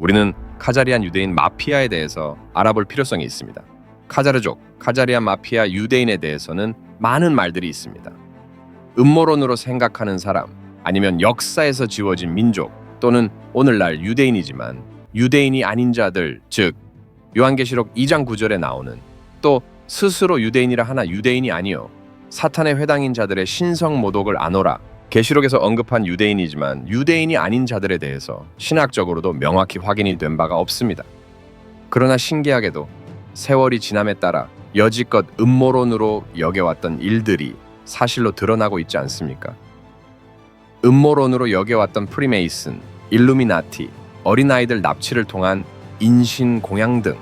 우리는 카자리안 유대인 마피아에 대해서 알아볼 필요성이 있습니다. 카자르족, 카자리안 마피아 유대인에 대해서는 많은 말들이 있습니다. 음모론으로 생각하는 사람, 아니면 역사에서 지워진 민족, 또는 오늘날 유대인이지만 유대인이 아닌 자들, 즉 요한계시록 2장 9절에 나오는 또 스스로 유대인이라 하나 유대인이 아니요 사탄의 회당인 자들의 신성 모독을 아노라, 계시록에서 언급한 유대인이지만 유대인이 아닌 자들에 대해서 신학적으로도 명확히 확인이 된 바가 없습니다. 그러나 신기하게도 세월이 지남에 따라 여지껏 음모론으로 여겨왔던 일들이 사실로 드러나고 있지 않습니까? 음모론으로 여겨왔던 프리메이슨, 일루미나티, 어린아이들 납치를 통한 인신공양 등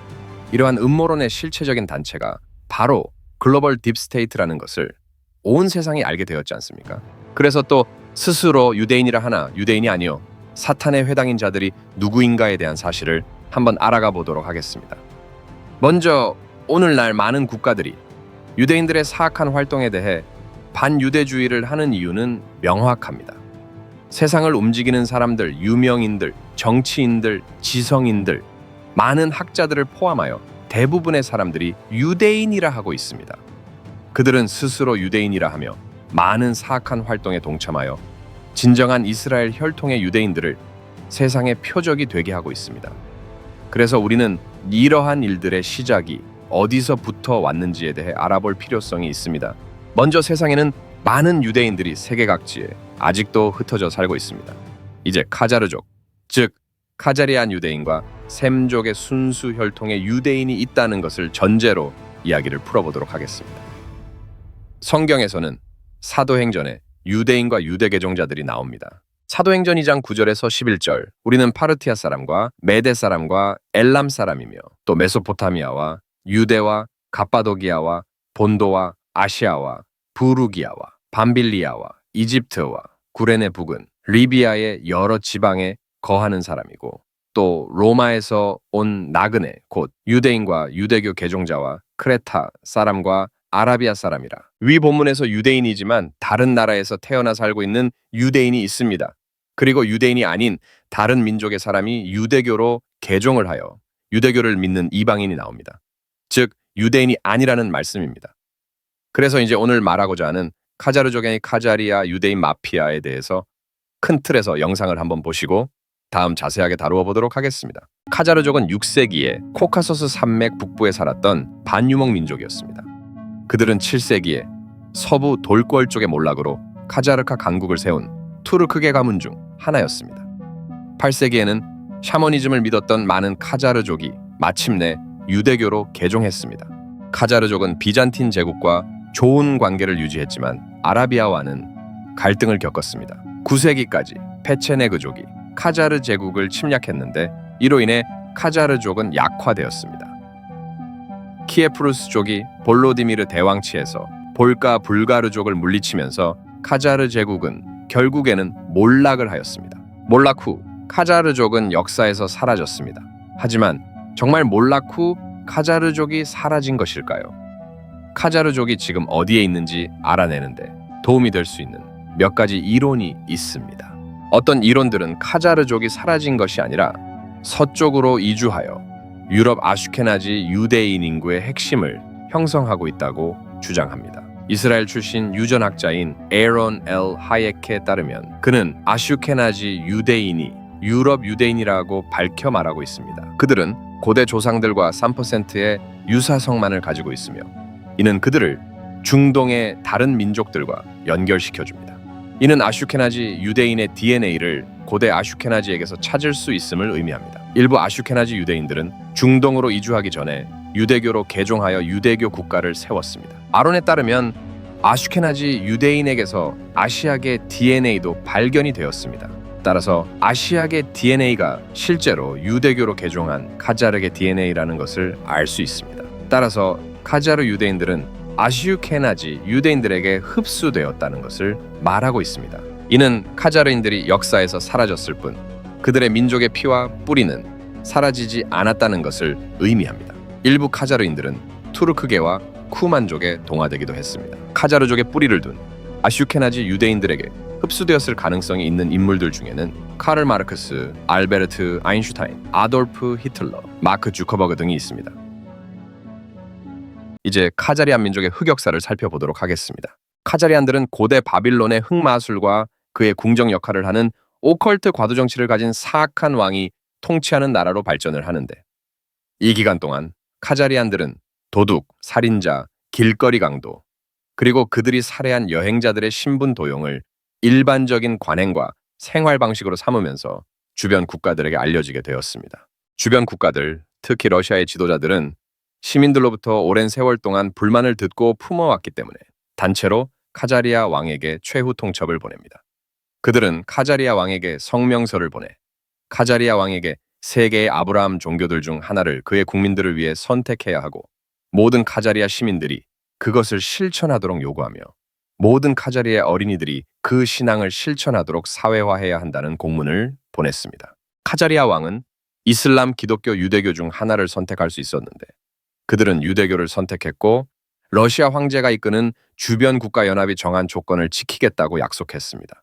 이러한 음모론의 실체적인 단체가 바로 글로벌 딥스테이트라는 것을 온 세상이 알게 되었지 않습니까? 그래서 또 스스로 유대인이라 하나 유대인이 아니요 사탄의 회당인 자들이 누구인가에 대한 사실을 한번 알아가 보도록 하겠습니다. 먼저 오늘날 많은 국가들이 유대인들의 사악한 활동에 대해 반유대주의를 하는 이유는 명확합니다. 세상을 움직이는 사람들, 유명인들, 정치인들, 지성인들, 많은 학자들을 포함하여 대부분의 사람들이 유대인이라 하고 있습니다. 그들은 스스로 유대인이라 하며 많은 사악한 활동에 동참하여 진정한 이스라엘 혈통의 유대인들을 세상의 표적이 되게 하고 있습니다. 그래서 우리는 이러한 일들의 시작이 어디서부터 왔는지에 대해 알아볼 필요성이 있습니다. 먼저 세상에는 많은 유대인들이 세계 각지에 아직도 흩어져 살고 있습니다. 이제 카자르족, 즉 카자리안 유대인과 셈족의 순수 혈통의 유대인이 있다는 것을 전제로 이야기를 풀어보도록 하겠습니다. 성경에서는 사도행전에 유대인과 유대개종자들이 나옵니다. 사도행전 2장 9절에서 11절, 우리는 파르티아 사람과 메데 사람과 엘람 사람이며 또 메소포타미아와 유대와 갑바도기아와 본도와 아시아와 부르기아와 밤빌리아와 이집트와 구레네 북은 리비아의 여러 지방에 거하는 사람이고 또 로마에서 온 나그네 곧 유대인과 유대교 개종자와 크레타 사람과 아라비아 사람이라. 위 본문에서 유대인이지만 다른 나라에서 태어나 살고 있는 유대인이 있습니다. 그리고 유대인이 아닌 다른 민족의 사람이 유대교로 개종을 하여 유대교를 믿는 이방인이 나옵니다. 즉 유대인이 아니라는 말씀입니다. 그래서 이제 오늘 말하고자 하는 카자르족의 카자리아 유대인 마피아에 대해서 큰 틀에서 영상을 한번 보시고 다음 자세하게 다루어 보도록 하겠습니다. 카자르족은 6세기에 코카소스 산맥 북부에 살았던 반유목 민족이었습니다. 그들은 7세기에 서부 돌궐 쪽의 몰락으로 카자르카 강국을 세운 투르크계 가문 중 하나였습니다. 8세기에는 샤머니즘을 믿었던 많은 카자르족이 마침내 유대교로 개종했습니다. 카자르족은 비잔틴 제국과 좋은 관계를 유지했지만 아라비아와는 갈등을 겪었습니다. 9세기까지 페체네그족이 카자르 제국을 침략했는데 이로 인해 카자르족은 약화되었습니다. 키에프루스족이 볼로디미르 대왕치에서 볼가 불가르족을 물리치면서 카자르 제국은 결국에는 몰락을 하였습니다. 몰락 후 카자르족은 역사에서 사라졌습니다. 하지만 정말 몰락 후 카자르족이 사라진 것일까요? 카자르족이 지금 어디에 있는지 알아내는데 도움이 될 수 있는 몇 가지 이론이 있습니다. 어떤 이론들은 카자르족이 사라진 것이 아니라 서쪽으로 이주하여 유럽 아슈케나지 유대인 인구의 핵심을 형성하고 있다고 주장합니다. 이스라엘 출신 유전학자인 에론 엘 하예크에 따르면 그는 아슈케나지 유대인이 유럽 유대인이라고 밝혀 말하고 있습니다. 그들은 고대 조상들과 3%의 유사성만을 가지고 있으며 이는 그들을 중동의 다른 민족들과 연결시켜줍니다. 이는 아슈케나지 유대인의 DNA를 고대 아슈케나지에게서 찾을 수 있음을 의미합니다. 일부 아슈케나지 유대인들은 중동으로 이주하기 전에 유대교로 개종하여 유대교 국가를 세웠습니다. 아론에 따르면 아슈케나지 유대인에게서 아시아계 DNA도 발견이 되었습니다. 따라서 아시아계 DNA가 실제로 유대교로 개종한 카자르계 DNA라는 것을 알 수 있습니다. 따라서 카자르 유대인들은 아슈케나지 유대인들에게 흡수되었다는 것을 말하고 있습니다. 이는 카자르인들이 역사에서 사라졌을 뿐 그들의 민족의 피와 뿌리는 사라지지 않았다는 것을 의미합니다. 일부 카자르인들은 투르크계와 쿠만족에 동화되기도 했습니다. 카자르족의 뿌리를 둔 아슈케나지 유대인들에게 흡수되었을 가능성이 있는 인물들 중에는 카를 마르크스, 알베르트 아인슈타인, 아돌프 히틀러, 마크 주커버그 등이 있습니다. 이제 카자리안 민족의 흑역사를 살펴보도록 하겠습니다. 카자리안들은 고대 바빌론의 흑마술과 그의 궁정 역할을 하는 오컬트 과도 정치를 가진 사악한 왕이 통치하는 나라로 발전을 하는데, 이 기간 동안 카자리안들은 도둑, 살인자, 길거리 강도, 그리고 그들이 살해한 여행자들의 신분 도용을 일반적인 관행과 생활 방식으로 삼으면서 주변 국가들에게 알려지게 되었습니다. 주변 국가들, 특히 러시아의 지도자들은 시민들로부터 오랜 세월 동안 불만을 듣고 품어왔기 때문에 단체로 카자리아 왕에게 최후 통첩을 보냅니다. 그들은 카자리아 왕에게 성명서를 보내 카자리아 왕에게 세계의 아브라함 종교들 중 하나를 그의 국민들을 위해 선택해야 하고 모든 카자리아 시민들이 그것을 실천하도록 요구하며 모든 카자리아 어린이들이 그 신앙을 실천하도록 사회화해야 한다는 공문을 보냈습니다. 카자리아 왕은 이슬람, 기독교, 유대교 중 하나를 선택할 수 있었는데 그들은 유대교를 선택했고 러시아 황제가 이끄는 주변 국가 연합이 정한 조건을 지키겠다고 약속했습니다.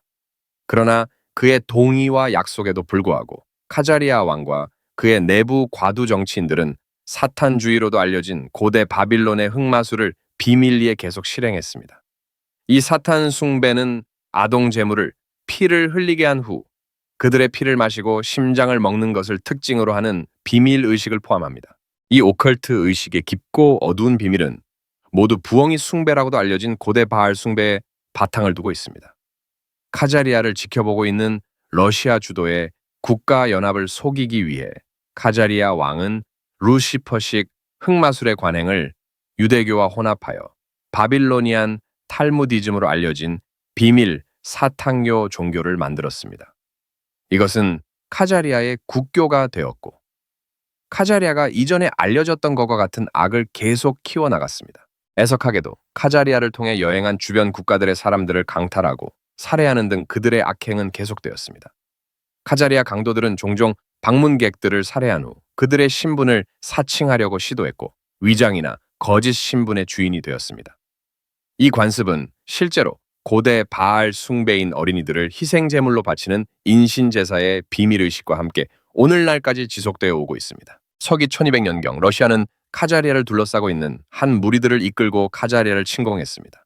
그러나 그의 동의와 약속에도 불구하고 카자리아 왕과 그의 내부 과두 정치인들은 사탄주의로도 알려진 고대 바빌론의 흑마술을 비밀리에 계속 실행했습니다. 이 사탄 숭배는 아동 제물을 피를 흘리게 한 후 그들의 피를 마시고 심장을 먹는 것을 특징으로 하는 비밀 의식을 포함합니다. 이 오컬트 의식의 깊고 어두운 비밀은 모두 부엉이 숭배라고도 알려진 고대 바알 숭배에 바탕을 두고 있습니다. 카자리아를 지켜보고 있는 러시아 주도의 국가 연합을 속이기 위해 카자리아 왕은 루시퍼식 흑마술의 관행을 유대교와 혼합하여 바빌로니안 탈무디즘으로 알려진 비밀 사탕교 종교를 만들었습니다. 이것은 카자리아의 국교가 되었고 카자리아가 이전에 알려졌던 것과 같은 악을 계속 키워나갔습니다. 애석하게도 카자리아를 통해 여행한 주변 국가들의 사람들을 강탈하고 살해하는 등 그들의 악행은 계속되었습니다. 카자리아 강도들은 종종 방문객들을 살해한 후 그들의 신분을 사칭하려고 시도했고 위장이나 거짓 신분의 주인이 되었습니다. 이 관습은 실제로 고대 바알 숭배인 어린이들을 희생제물로 바치는 인신제사의 비밀의식과 함께 오늘날까지 지속되어 오고 있습니다. 서기 1200년경 러시아는 카자리아를 둘러싸고 있는 한 무리들을 이끌고 카자리아를 침공했습니다.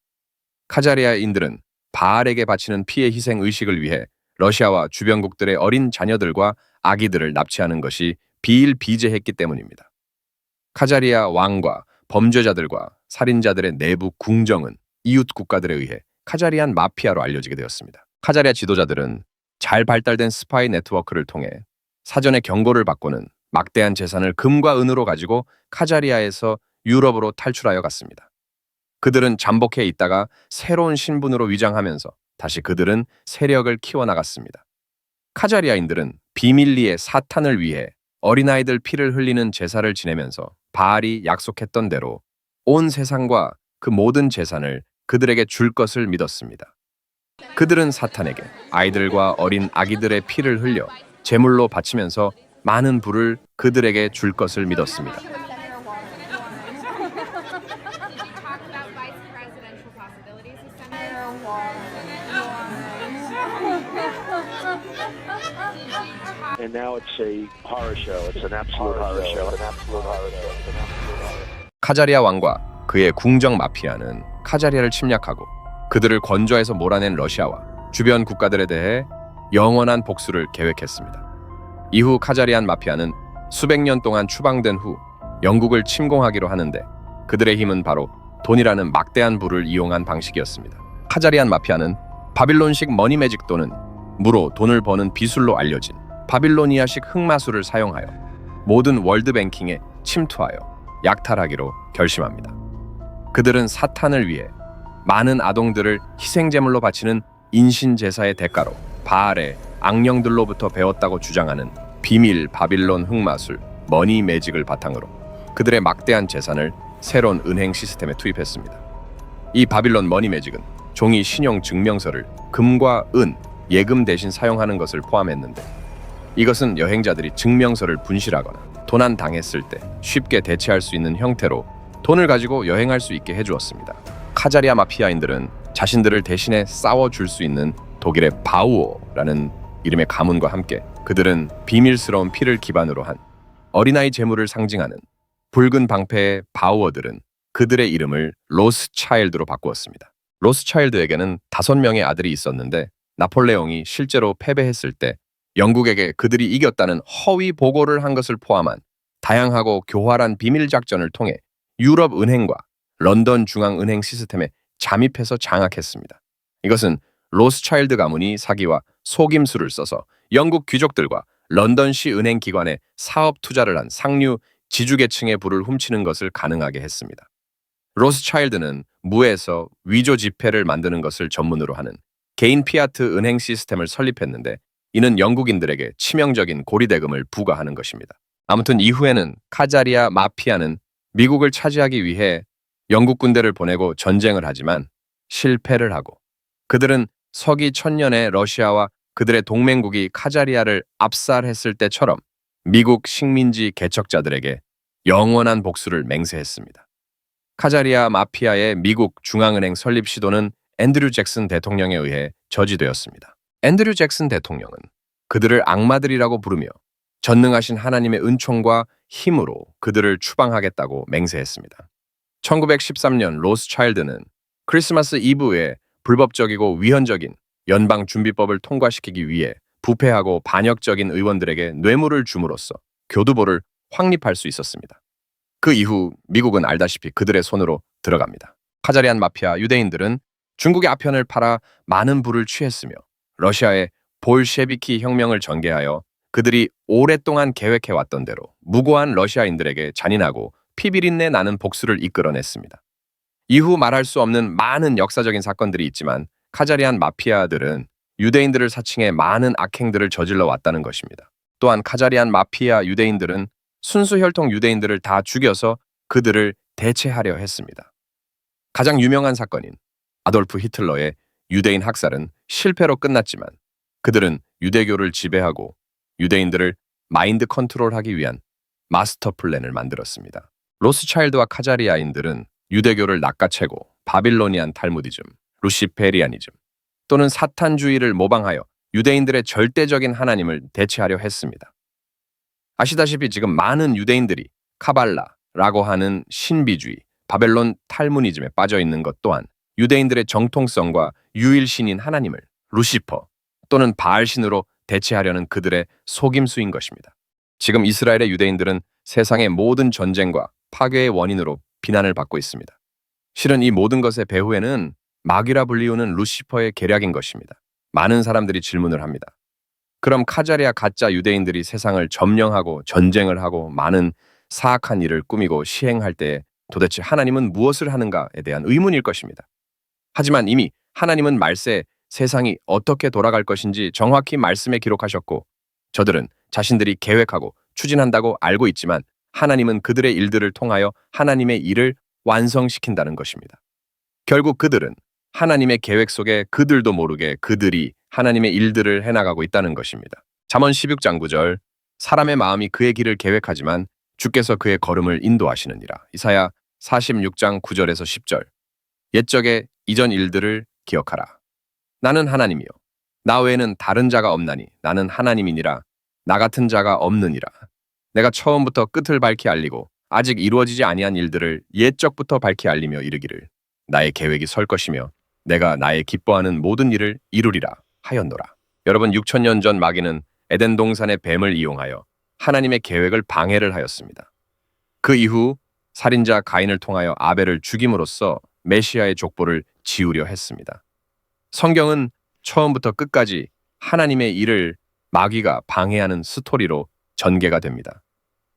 카자리아인들은 바알에게 바치는 피의 희생 의식을 위해 러시아와 주변국들의 어린 자녀들과 아기들을 납치하는 것이 비일비재했기 때문입니다. 카자리아 왕과 범죄자들과 살인자들의 내부 궁정은 이웃 국가들에 의해 카자리안 마피아로 알려지게 되었습니다. 카자리아 지도자들은 잘 발달된 스파이 네트워크를 통해 사전에 경고를 받고는 막대한 재산을 금과 은으로 가지고 카자리아에서 유럽으로 탈출하여 갔습니다. 그들은 잠복해 있다가 새로운 신분으로 위장하면서 다시 그들은 세력을 키워나갔습니다. 카자리아인들은 비밀리에 사탄을 위해 어린아이들 피를 흘리는 제사를 지내면서 바알이 약속했던 대로 온 세상과 그 모든 재산을 그들에게 줄 것을 믿었습니다. 그들은 사탄에게 아이들과 어린 아기들의 피를 흘려 제물로 바치면서 많은 부를 그들에게 줄 것을 믿었습니다. And now it's a horror show. It's an absolute horror show. An absolute horror show. An absolute horror show. 카자리아 왕과 그의 궁정 마피아는 카자리아를 침략하고 그들을 건조해서 몰아낸 러시아와 주변 국가들에 대해 영원한 복수를 계획했습니다. 이후 카자리안 마피아는 수백 년 동안 추방된 후 영국을 침공하기로 하는데 그들의 힘은 바로 돈이라는 막대한 부를 이용한 방식이었습니다. 카자리안 마피아는 바빌론식 머니 매직 또는 무로 돈을 버는 비술로 알려진 바빌로니아식 흑마술을 사용하여 모든 월드뱅킹에 침투하여 약탈하기로 결심합니다. 그들은 사탄을 위해 많은 아동들을 희생제물로 바치는 인신제사의 대가로 바알의 악령들로부터 배웠다고 주장하는 비밀 바빌론 흑마술 머니 매직을 바탕으로 그들의 막대한 재산을 새로운 은행 시스템에 투입했습니다. 이 바빌론 머니 매직은 종이 신용 증명서를 금과 은, 예금 대신 사용하는 것을 포함했는데 이것은 여행자들이 증명서를 분실하거나 도난 당했을 때 쉽게 대체할 수 있는 형태로 돈을 가지고 여행할 수 있게 해주었습니다. 카자리아 마피아인들은 자신들을 대신에 싸워줄 수 있는 독일의 바우어라는 이름의 가문과 함께 그들은 비밀스러운 피를 기반으로 한 어린아이 제물을 상징하는 붉은 방패의 바우어들은 그들의 이름을 로스차일드로 바꾸었습니다. 로스차일드에게는 5명의 아들이 있었는데 나폴레옹이 실제로 패배했을 때 영국에게 그들이 이겼다는 허위 보고를 한 것을 포함한 다양하고 교활한 비밀 작전을 통해 유럽 은행과 런던 중앙은행 시스템에 잠입해서 장악했습니다. 이것은 로스차일드 가문이 사기와 속임수를 써서 영국 귀족들과 런던시 은행 기관에 사업 투자를 한 상류 지주계층의 부를 훔치는 것을 가능하게 했습니다. 로스차일드는 무에서 위조 지폐를 만드는 것을 전문으로 하는 개인 피아트 은행 시스템을 설립했는데 이는 영국인들에게 치명적인 고리대금을 부과하는 것입니다. 아무튼 이후에는 카자리아 마피아는 미국을 차지하기 위해 영국 군대를 보내고 전쟁을 하지만 실패를 하고 그들은 서기 1000년에 러시아와 그들의 동맹국이 카자리아를 압살했을 때처럼 미국 식민지 개척자들에게 영원한 복수를 맹세했습니다. 카자리아 마피아의 미국 중앙은행 설립 시도는 앤드류 잭슨 대통령에 의해 저지되었습니다. 앤드류 잭슨 대통령은 그들을 악마들이라고 부르며 전능하신 하나님의 은총과 힘으로 그들을 추방하겠다고 맹세했습니다. 1913년 로스차일드는 크리스마스 이브에 불법적이고 위헌적인 연방준비법을 통과시키기 위해 부패하고 반역적인 의원들에게 뇌물을 줌으로써 교두보를 확립할 수 있었습니다. 그 이후 미국은 알다시피 그들의 손으로 들어갑니다. 카자리안 마피아 유대인들은 중국의 아편을 팔아 많은 부를 취했으며 러시아의 볼셰비키 혁명을 전개하여 그들이 오랫동안 계획해왔던 대로 무고한 러시아인들에게 잔인하고 피비린내 나는 복수를 이끌어냈습니다. 이후 말할 수 없는 많은 역사적인 사건들이 있지만 카자리안 마피아들은 유대인들을 사칭해 많은 악행들을 저질러 왔다는 것입니다. 또한 카자리안 마피아 유대인들은 순수 혈통 유대인들을 다 죽여서 그들을 대체하려 했습니다. 가장 유명한 사건인 아돌프 히틀러의 유대인 학살은 실패로 끝났지만 그들은 유대교를 지배하고 유대인들을 마인드 컨트롤하기 위한 마스터 플랜을 만들었습니다. 로스차일드와 카자리아인들은 유대교를 낚아채고 바빌로니안 탈무디즘, 루시페리아니즘 또는 사탄주의를 모방하여 유대인들의 절대적인 하나님을 대체하려 했습니다. 아시다시피 지금 많은 유대인들이 카발라라고 하는 신비주의, 바벨론 탈무니즘에 빠져 있는 것 또한 유대인들의 정통성과 유일신인 하나님을 루시퍼 또는 바알신으로 대체하려는 그들의 속임수인 것입니다. 지금 이스라엘의 유대인들은 세상의 모든 전쟁과 파괴의 원인으로 비난을 받고 있습니다. 실은 이 모든 것의 배후에는 마귀라 불리우는 루시퍼의 계략인 것입니다. 많은 사람들이 질문을 합니다. 그럼 카자리아 가짜 유대인들이 세상을 점령하고 전쟁을 하고 많은 사악한 일을 꾸미고 시행할 때에 도대체 하나님은 무엇을 하는가에 대한 의문일 것입니다. 하지만 이미 하나님은 말세에 세상이 어떻게 돌아갈 것인지 정확히 말씀에 기록하셨고 저들은 자신들이 계획하고 추진한다고 알고 있지만 하나님은 그들의 일들을 통하여 하나님의 일을 완성시킨다는 것입니다. 결국 그들은 하나님의 계획 속에 그들도 모르게 그들이 하나님의 일들을 해나가고 있다는 것입니다. 잠언 16장 9절 사람의 마음이 그의 길을 계획하지만 주께서 그의 걸음을 인도하시느니라. 이사야 46장 9절에서 10절 옛적의 이전 일들을 기억하라. 나는 하나님이요 나 외에는 다른 자가 없나니 나는 하나님이니라. 나 같은 자가 없느니라. 내가 처음부터 끝을 밝히 알리고 아직 이루어지지 아니한 일들을 옛적부터 밝히 알리며 이르기를 나의 계획이 설 것이며 내가 나의 기뻐하는 모든 일을 이루리라 하였노라. 여러분 6,000년 전 마귀는 에덴 동산의 뱀을 이용하여 하나님의 계획을 방해를 하였습니다. 그 이후 살인자 가인을 통하여 아벨을 죽임으로써 메시아의 족보를 지우려 했습니다. 성경은 처음부터 끝까지 하나님의 일을 마귀가 방해하는 스토리로 전개가 됩니다.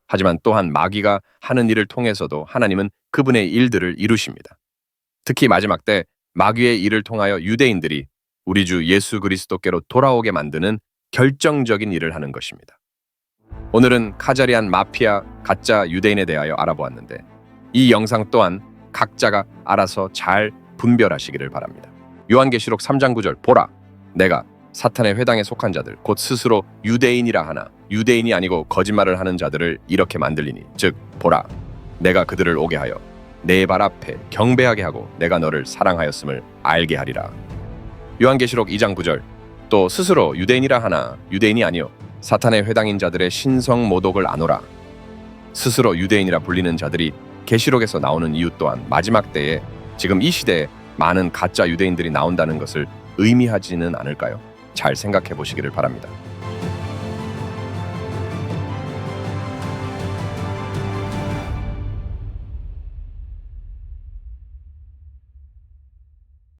하지만 또한 마귀가 하는 일을 통해서도 하나님은 그분의 일들을 이루십니다. 특히 마지막 때 마귀의 일을 통하여 유대인들이 우리 주 예수 그리스도께로 돌아오게 만드는 결정적인 일을 하는 것입니다. 오늘은 카자리안 마피아 가짜 유대인에 대하여 알아보았는데 이 영상 또한 각자가 알아서 잘 분별하시기를 바랍니다. 요한계시록 3장 9절 보라 내가 사탄의 회당에 속한 자들 곧 스스로 유대인이라 하나 유대인이 아니고 거짓말을 하는 자들을 이렇게 만들리니 즉 보라 내가 그들을 오게 하여 내 발 앞에 경배하게 하고 내가 너를 사랑하였음을 알게 하리라. 요한계시록 2장 9절 또 스스로 유대인이라 하나 유대인이 아니요 사탄의 회당인 자들의 신성 모독을 아노라. 스스로 유대인이라 불리는 자들이 계시록에서 나오는 이유 또한 마지막 때에 지금 이 시대에 많은 가짜 유대인들이 나온다는 것을 의미하지는 않을까요? 잘 생각해 보시기를 바랍니다.